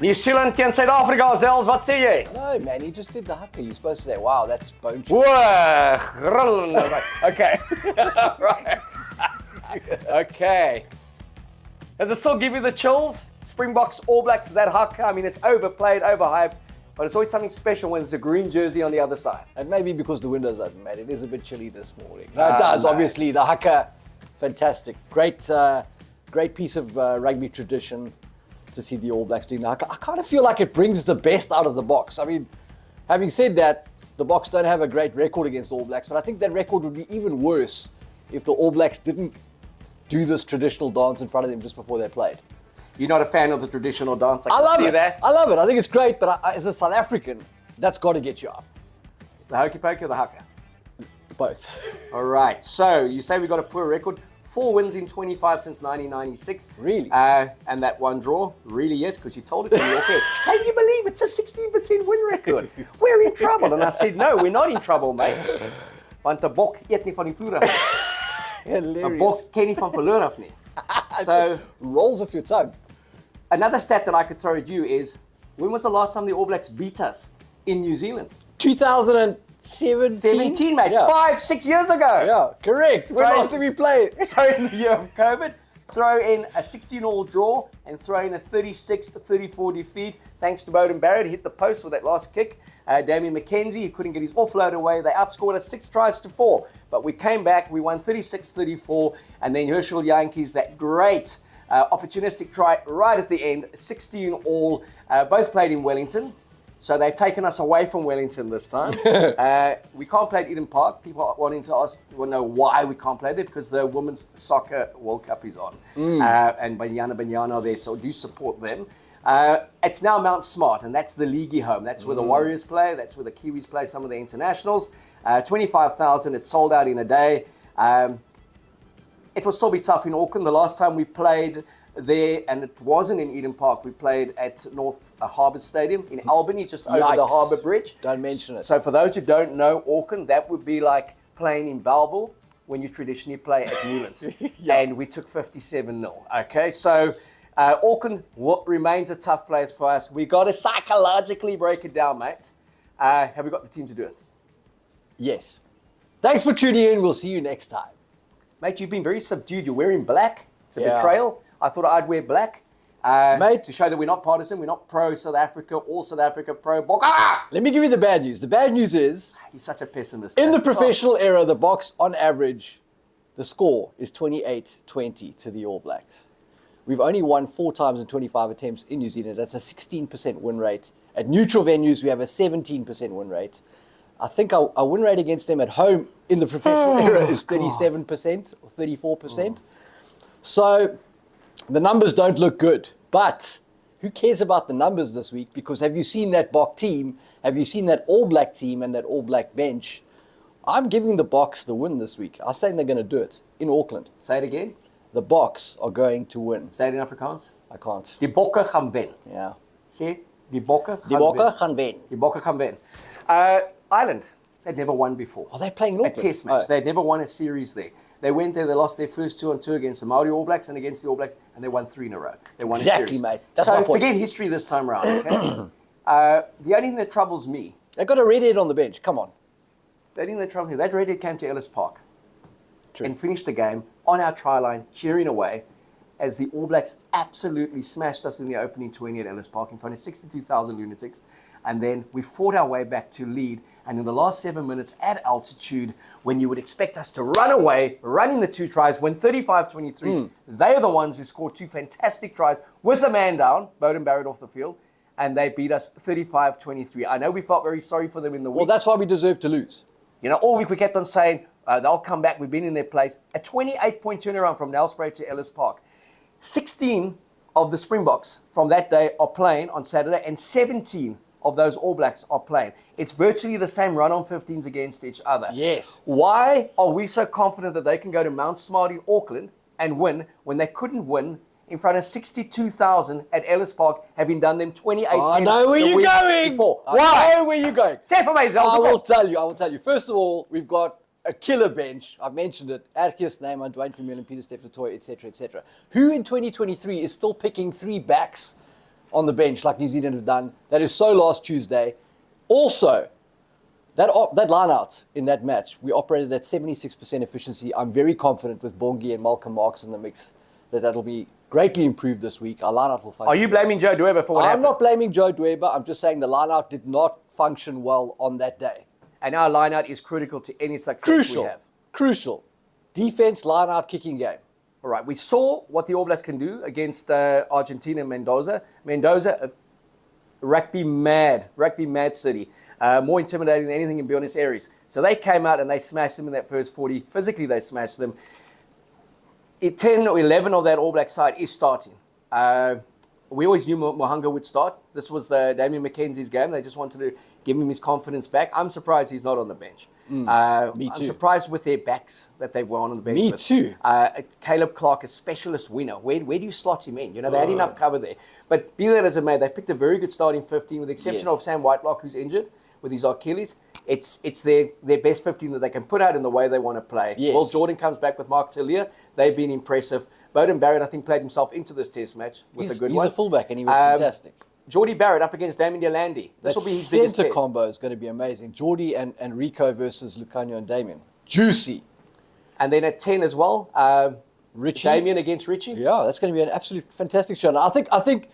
New Zealand teen Suid-Afrika, Zels, wat sê jy? No, man, he just did the haka. You're supposed to say, wow, that's bone chip. Whoa, okay. Right. Okay. Does it still give you the chills? Springboks, All Blacks, that haka. I mean, it's overplayed, overhyped, but it's always something special when there's a green jersey on the other side. And maybe because the window's open, mate. It is a bit chilly this morning. No, it does, obviously. The haka, fantastic. Great piece of rugby tradition to see the All Blacks doing the haka. I kind of feel like it brings the best out of the Boks. I mean, having said that, the Boks don't have a great record against All Blacks, but I think that record would be even worse if the All Blacks didn't do this traditional dance in front of them just before they played. You're not a fan of the traditional dance? I love it. That. I love it. I think it's great, but as a South African, that's got to get you up. The hokey pokey or the haka? Both. All right. So you say we got a poor record. 4 wins in 25 since 1996. Really? And that one draw? Really, yes, because you told it to me. Okay. Can you believe it's a 16% win record? We're in trouble. And I said, no, we're not in trouble, mate. Want 'n bok eet nie van die vloer af. Hilarious. 'n bok ken nie van verloor af nie. So rolls off your tongue. Another stat that I could throw at you is, when was the last time the All Blacks beat us in New Zealand? 2017? 17, mate. Yeah. 5-6 years ago. Yeah, correct. When last did we play? Throw in the year of COVID, throw in a 16-all draw, and throw in a 36-34 defeat. Thanks to Beauden Barrett, he hit the post with that last kick. Damien McKenzie, he couldn't get his offload away. They outscored us 6-4. But we came back, we won 36-34, and then Herschel Yankees, that great opportunistic try right at the end, 16-all. Both played in Wellington. So they've taken us away from Wellington this time. We can't play at Eden Park. People are wanting to ask, know why we can't play there, because the Women's Soccer World Cup is on. And Banyana are there, so do support them. It's now Mount Smart, and that's the leaguey home. That's where the Warriors play. That's where the Kiwis play some of the internationals. 25,000, it sold out in a day. It will still be tough in Auckland. The last time we played there, and it wasn't in Eden Park, we played at North Harbour Stadium in Albany, just over the Harbour Bridge. Don't mention it. So for those who don't know Auckland, that would be like playing in Belleville when you traditionally play at Newlands. And we took 57-0. Okay, so Auckland remains a tough place for us. We got to psychologically break it down, mate. Have we got the team to do it? Yes. Thanks for tuning in. We'll see you next time. Mate, you've been very subdued. You're wearing black. It's a betrayal. I thought I'd wear black. Mate, to show that we're not partisan, we're not pro-South Africa, all South Africa, pro-Boks. Let me give you the bad news. The bad news is... He's such a pessimist. In the professional era, the Boks, on average, the score is 28-20 to the All Blacks. We've only won 4 times in 25 attempts in New Zealand. That's a 16% win rate. At neutral venues, we have a 17% win rate. I think our win rate against them at home in the professional era is 37% or 34%. So the numbers don't look good. But who cares about the numbers this week? Because have you seen that Bok team? Have you seen that All Black team and that All Black bench? I'm giving the Boks the win this week. I'm saying they're going to do it in Auckland. Say it again. The Boks are going to win. Say it in Afrikaans. I can't. Die Bokke gaan wen. Yeah. See? Die Bokke gaan Die Bokke gaan wen. Die Bokke gaan wen. Ireland, they'd never won before. Are they playing in Auckland? A test match. They'd never won a series there. They went there, they lost their first 2-on-2 against the Maori All Blacks and against the All Blacks, and they won 3 in a row. They won a series. Mate. That's my so point. forget history this time around, okay? The only thing that troubles me... They've got a redhead on the bench. Come on. The only thing that troubles me, that redhead came to Ellis Park. True. And finished the game on our try line, cheering away, as the All Blacks absolutely smashed us in the opening 20 at Ellis Park in front of 62,000 lunatics. And then we fought our way back to lead. And in the last 7 minutes at altitude, when you would expect us to run away, running the 2 tries, win 35-23, they are the ones who scored 2 fantastic tries with a man down, Beauden Barrett off the field, and they beat us 35-23. I know we felt very sorry for them in the week. Well, that's why we deserve to lose. You know, all week we kept on saying, they'll come back, we've been in their place. A 28-point turnaround from Nelspruit to Ellis Park. 16 of the Springboks from that day are playing on Saturday, and 17 of those All Blacks are playing. It's virtually the same run-on 15s against each other. Yes. Why are we so confident that they can go to Mount Smart in Auckland and win when they couldn't win in front of 62,000 at Ellis Park, having done them 28 times? I know where you're going. Why? I know where you're going. Say it for me, Zels. I will tell you. First of all, we've got a killer bench. I've mentioned it. Arceus, Neyman, Dwayne Vermeulen, Peter Steph, Latoya, etc., etc. Who in 2023 is still picking 3 backs on the bench like New Zealand have done. That is so last Tuesday. Also, that line out in that match, we operated at 76% efficiency. I'm very confident with Bongi and Malcolm Marx in the mix that'll be greatly improved this week. Our line out will function. Are you blaming Joe Dweber for what happened? I'm not blaming Joe Dweber. I'm just saying the line out did not function well on that day. And our line out is critical to any success we have. Crucial. Defense, line out, kicking game. All right, we saw what the All Blacks can do against Argentina and Mendoza. Mendoza, rugby mad city. More intimidating than anything in Buenos Aires. So they came out and they smashed them in that first 40. Physically, they smashed them. 10 or 11 of that All Black side is starting. We always knew Mohanga would start. This was Damian McKenzie's game. They just wanted to give him his confidence back. I'm surprised he's not on the bench. Me too. I'm surprised with their backs that they've won on the bench. Me too. Caleb Clark, a specialist winner. Where do you slot him in? They had enough cover there. But be that as it may, they picked a very good starting 15 with the exception of Sam Whitelock, who's injured with his Achilles. It's their best 15 that they can put out in the way they want to play. Yes. Will Jordan comes back with Mark Tillier. They've been impressive. Bowden Barrett, I think, played himself into this test match with a good one. He's a fullback and he was fantastic. Geordie Barrett up against Damien Delandi. This will be his biggest centre test. combo is going to be amazing. Geordie and Rico versus Lucanio and Damien. Juicy. And then at 10 as well, Richie. Damien against Richie. Yeah, that's going to be an absolute fantastic show. And I think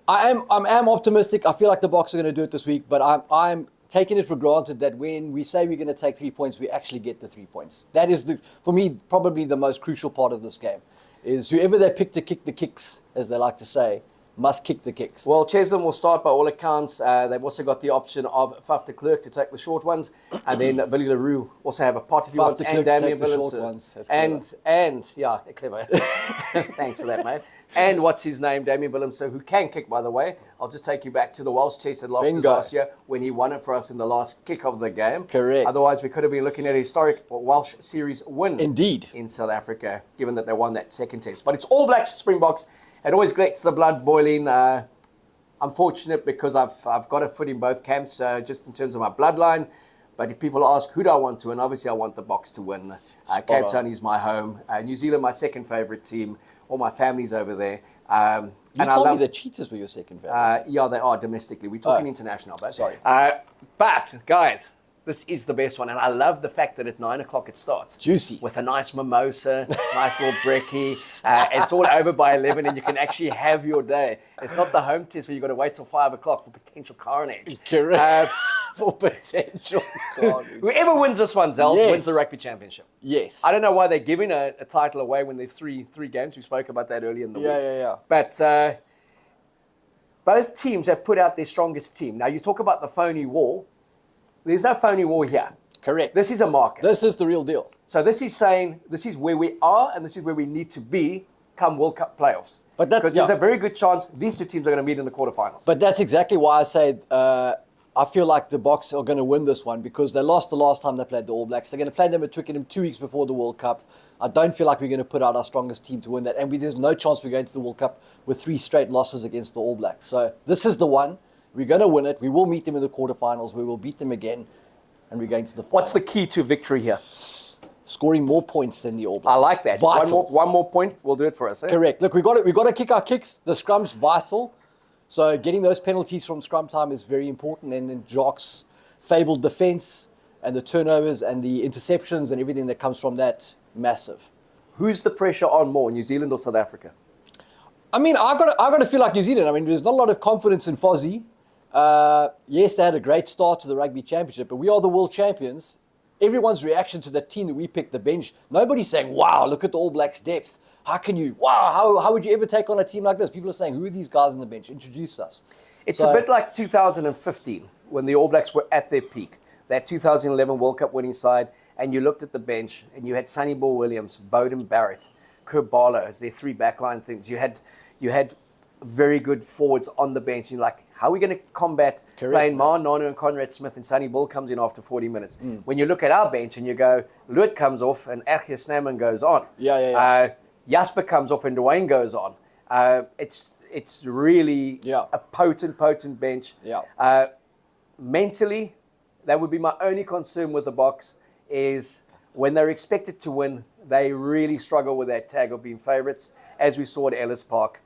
I am optimistic. I feel like the Boks are going to do it this week, but I'm taking it for granted that when we say we're going to take 3 points, we actually get the 3 points. That is, for me, probably the most crucial part of this game. Is whoever they pick to kick the kicks, as they like to say, must kick the kicks. Well, Cheslin will start by all accounts. They've also got the option of Faf de Klerk to take the short ones, and then Willie LaRue also have a pot if you want, and Damien Willemse. And yeah, clever. Thanks for that, mate. And what's his name, Damien Willemse, who can kick, by the way. I'll just take you back to the Welsh chase at Loftus last year when he won it for us in the last kick of the game. Correct. Otherwise, we could have been looking at a historic Welsh series win. Indeed. In South Africa, given that they won that second test. But it's All Blacks, Springboks. It always gets the blood boiling. I'm fortunate because I've got a foot in both camps, just in terms of my bloodline. But if people ask who do I want to win, obviously I want the Boks to win. Cape Town is my home. New Zealand, my second favourite team. All my family's over there. You told me the Cheetahs were your second favourite. Yeah, they are domestically. We're talking international, but sorry. But guys, this is the best one, and I love the fact that at 9 o'clock it starts. Juicy. With a nice mimosa, nice little brekkie. It's all over by 11, and you can actually have your day. It's not the home test where you've got to wait till 5 o'clock for potential carnage. Correct. For potential carnage. Whoever wins this one, Zels, wins the rugby championship. Yes. I don't know why they're giving a title away when there's three games. We spoke about that earlier in the week. Yeah. But both teams have put out their strongest team. Now, you talk about the phony war. There's no phony war here. Correct. This is a market. This is the real deal. So this is saying this is where we are and this is where we need to be come World Cup playoffs. Because there's a very good chance these two teams are going to meet in the quarterfinals. But that's exactly why I say I feel like the Boks are going to win this one because they lost the last time they played the All Blacks. They're going to play them at Twickenham 2 weeks before the World Cup. I don't feel like we're going to put out our strongest team to win that. And there's no chance we're going to the World Cup with 3 straight losses against the All Blacks. So this is the one. We're going to win it. We will meet them in the quarterfinals. We will beat them again. And we're going to the final. What's the key to victory here? Scoring more points than the All Blacks. I like that. Vital. One more point will do it for us. Eh? Correct. Look, we've got to kick our kicks. The scrum's vital. So getting those penalties from scrum time is very important. And then Jock's fabled defence and the turnovers and the interceptions and everything that comes from that, massive. Who's the pressure on more, New Zealand or South Africa? I mean, I got to feel like New Zealand. I mean, there's not a lot of confidence in Fozzie. Yes, they had a great start to the Rugby Championship, but we are the world champions. Everyone's reaction to that team that we picked, the bench, nobody's saying, wow, look at the All Blacks' depth. How would you ever take on a team like this? People are saying, who are these guys on the bench? Introduce us. It's a bit like 2015 when the All Blacks were at their peak. That 2011 World Cup winning side, and you looked at the bench, and you had Sonny Bill Williams, Bowden Barrett, Kerbala as their 3 backline things. You had very good forwards on the bench. You're like, how are we going to combat playing Ma, Nanu and Conrad Smith and Sonny Bill comes in after 40 minutes? When you look at our bench and you go, Luit comes off and Ergia Snaman goes on. Jasper comes off and Dwayne goes on. It's really a potent bench. Mentally, that would be my only concern with the Boks is when they're expected to win, they really struggle with that tag of being favourites, as we saw at Ellis Park.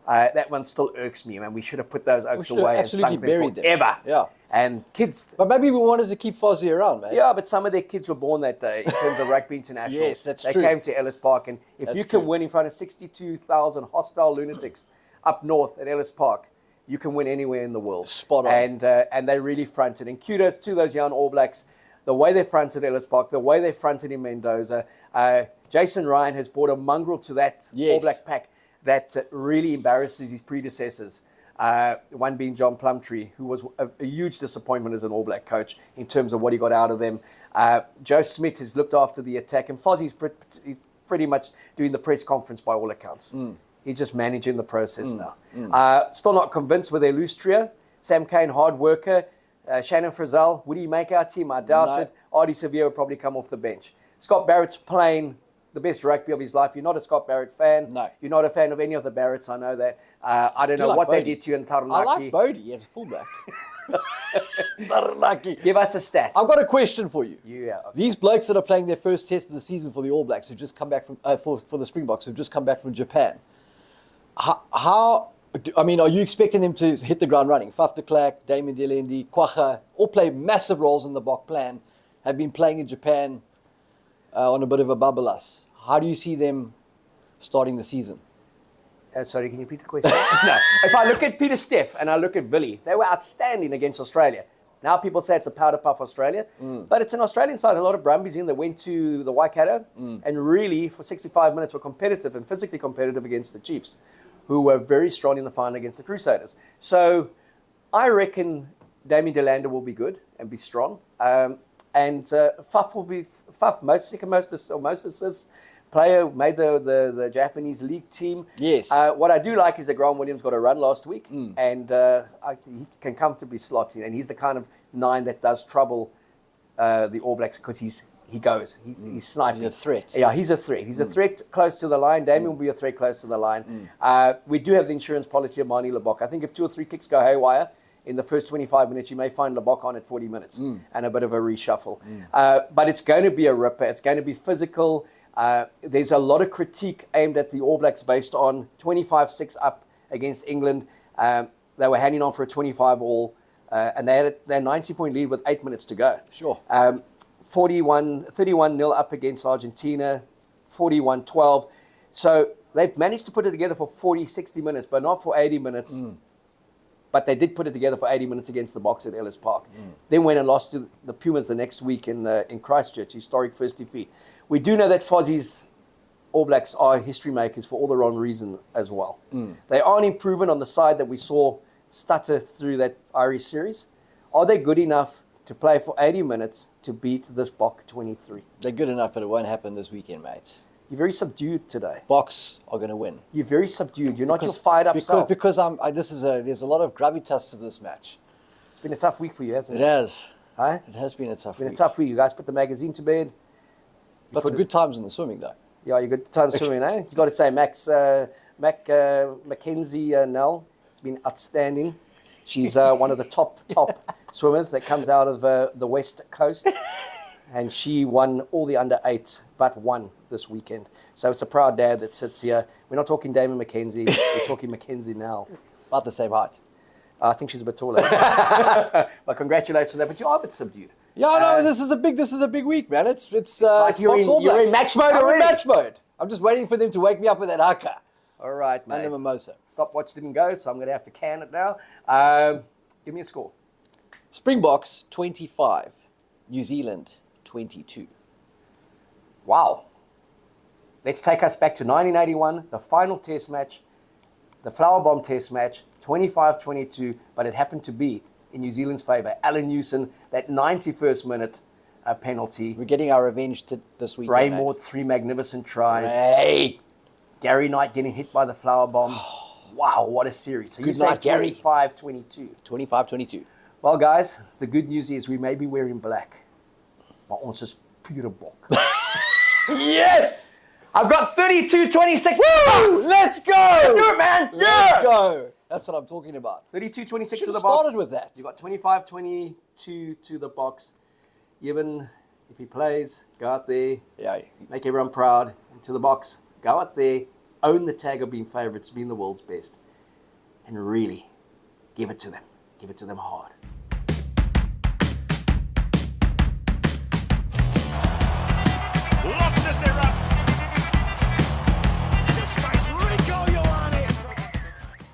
That one still irks me, man. We should have put those oaks should have away and absolutely sunk them buried them. forever. Yeah. And kids, But maybe we wanted to keep Fozzie around, man. yeah, but some of their kids were born that day in terms of rugby internationals. Yes, that's they true. came to Ellis Park, and if That's you can true. win in front of 62,000 hostile lunatics up north at Ellis Park, you can win anywhere in the world. Spot on. And they really fronted. And kudos to those young All Blacks, the way they fronted Ellis Park, the way they fronted in Mendoza. Jason Ryan has brought a mongrel to that Yes. All Black pack that really embarrasses his predecessors. One being John Plumtree, who was a huge disappointment as an All Black coach in terms of what he got out of them. Joe Smith has looked after the attack, and Fozzie's pretty much doing the press conference by all accounts. He's just managing the process now. Still not convinced with their loose trio. Sam Cane, hard worker. Shannon Frizzell, would he make our team? I doubt it. Artie Sevilla would probably come off the bench. Scott Barrett's playing the best rugby of his life. You're not a Scott Barrett fan. No. You're not a fan of any of the Barretts, I know that. I don't know like what they Bodie? did to you in Taranaki. I like Bodie as fullback. Taranaki. Give us a stat. I've got a question for you. Yeah, okay. These blokes that are playing their first test of the season for the All Blacks, who've just come back from for the Springboks, who've just come back from Japan. Are you expecting them to hit the ground running? Faf de Klerk, Damien Delendi, Kwacha, all play massive roles in the Bok plan, have been playing in Japan on a bit of a bubble-us. How do you see them starting the season? Sorry, can you repeat the question? No. If I look at Peter Steff and I look at Billy, they were outstanding against Australia. Now people say it's a powder puff Australia, but it's an Australian side. A lot of Brumbies in that went to the Waikato and really for 65 minutes were competitive and physically competitive against the Chiefs, who were very strong in the final against the Crusaders. So I reckon Damien Delander will be good and be strong. And Faf will be most assists player, made the Japanese league team. Yes. What I do like is that Grant Williams got a run last week, and he can comfortably slot in, and he's the kind of 9 that does trouble the All Blacks because he goes. He's sniping. He's a threat. Yeah, he's a threat. He's a threat close to the line. Damien will be a threat close to the line. We do have the insurance policy of Marnie Lebok. I think if 2 or 3 kicks go haywire in the first 25 minutes, you may find Lebok on at 40 minutes and a bit of a reshuffle. But it's going to be a ripper. It's going to be physical. There's a lot of critique aimed at the All Blacks based on 25-6 up against England. They were hanging on for a 25 all, and they had their 90-point lead with 8 minutes to go. Sure. 31-0 up against Argentina, 41-12. So they've managed to put it together for 40, 60 minutes, but not for 80 minutes. But they did put it together for 80 minutes against the Boks at Ellis Park. Then went and lost to the Pumas the next week in Christchurch, historic first defeat. We do know that Fozzie's All Blacks are history makers for all the wrong reason as well. They are an improvement on the side that we saw stutter through that Irish series. Are they good enough to play for 80 minutes to beat this Bok 23? They're good enough, but it won't happen this weekend, mate. You're very subdued today. Boks are going to win. You're very subdued. You're not your fired up self. Because there's a lot of gravitas to this match. It's been a tough week for you, hasn't It it? has. Huh? It has been a tough It's been week. a tough week. You guys put the magazine to bed. Got some good times in the swimming, though. Yeah, you good time swimming, eh? You got to say, Mackenzie Nell has been outstanding. She's one of the top swimmers that comes out of the West Coast, and she won all the under 8 but one this weekend. So it's a proud dad that sits here. We're not talking Damon McKenzie. We're talking Mackenzie Nell. About the same height. I think she's a bit taller. But congratulations on that. But you are a bit subdued. Yeah, no, this is a big week, man. It's like you're Boks All in Blacks. match mode I'm in already. match mode. I'm just waiting for them to wake me up with that haka All right, and the mate. mimosa. Stopwatch didn't go, so I'm going to have to can it now. Give me a score. Springboks 25, New Zealand 22. Wow. Let's take us back to 1981, the final test match, the Flower Bomb test match, 25-22, but it happened to be in New Zealand's favour. Alan Newson, that 91st minute penalty. We're getting our revenge this weekend. Raymore, 3 magnificent tries. Hey! Gary Knight getting hit by the Flower Bomb. Wow, what a series. So you Good say night, Gary. 25-22. 25-22. Well, guys, the good news is we may be wearing black, but ons is pure bok. Yes! I've got 32-26 bucks. Let's go! Do it, man. Let's Yeah. go! That's what I'm talking about. 32-26 Should to have the box. started with that. You got 25-22 to the box. Even if he plays, go out there, Yeah. make everyone proud. And to the box, go out there, own the tag of being favourites, being the world's best. and really give it to them. Give it to them hard.